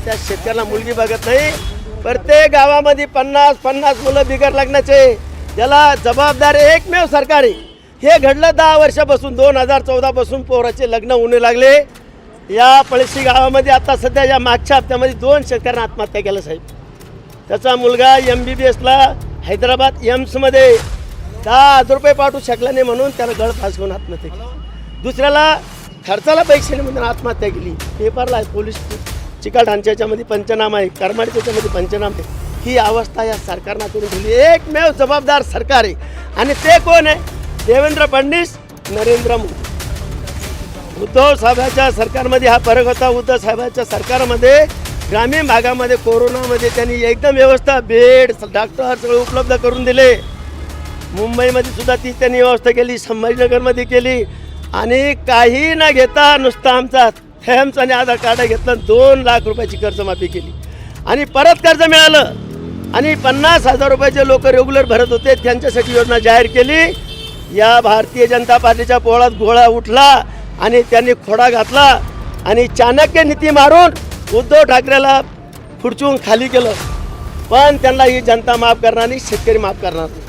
त्या शेतकऱ्याला मुलगी बघत नाही। प्रत्येक गावामध्ये 50-50 मुलं बिगर लग्नाचे, त्याला जबाबदार एकमेव सरकार आहे। हे घडलं 10 वर्षापासून, 2014 पासून पोराचे लग्न होणे लागले। या पळशी गावामध्ये आता सध्या या मागच्या हप्त्यामध्ये 2 शेतकऱ्यांना आत्महत्या केलं साहेब। त्याचा मुलगा MBBSला हैदराबाद एम्समध्ये 10,000 रुपये पाठवू शकला नाही म्हणून त्याला गळ फास घेऊन आत्महत्या केली। दुसऱ्याला खर्चाला पैसे नाही म्हणून आत्महत्या केली। पेपरला आहे, पोलीस चिकाढांच्या याच्यामध्ये पंचनामा आहे, करमाडीच्या याच्यामध्ये पंचनामा आहे। ही अवस्था या सरकारनं करून दिली। एकमेव जबाबदार सरकार आहे आणि ते कोण आहे? देवेंद्र फडणवीस, नरेंद्र मोदी। उद्धव साहेबांच्या सरकारमध्ये हा फरक होता। उद्धव साहेबांच्या सरकारमध्ये ग्रामीण भागामध्ये कोरोनामध्ये त्यांनी एकदम व्यवस्था, बेड, डॉक्टर सगळे उपलब्ध करून दिले। मुंबईमध्ये सुद्धा ती त्यांनी व्यवस्था केली, संभाजीनगरमध्ये केली आणि काही न घेता नुसतं आमचा थॅम्स आणि आधार कार्ड घेतलं, 2 लाख रुपयाची कर्जमाफी केली आणि परत कर्ज मिळालं आणि 50,000 रुपयाचे लोक रेग्युलर भरत होते त्यांच्यासाठी योजना जाहीर केली। या भारतीय जनता पार्टीच्या पोळात गोळा उठला आणि त्यांनी खोडा घातला आणि चाणक्य नीती मारून उद्धव ठाकरेला खुर्चून खाली केलं। पण त्यांना ही जनता माफ करणार नाही, शेतकरी माफ करणार नाही।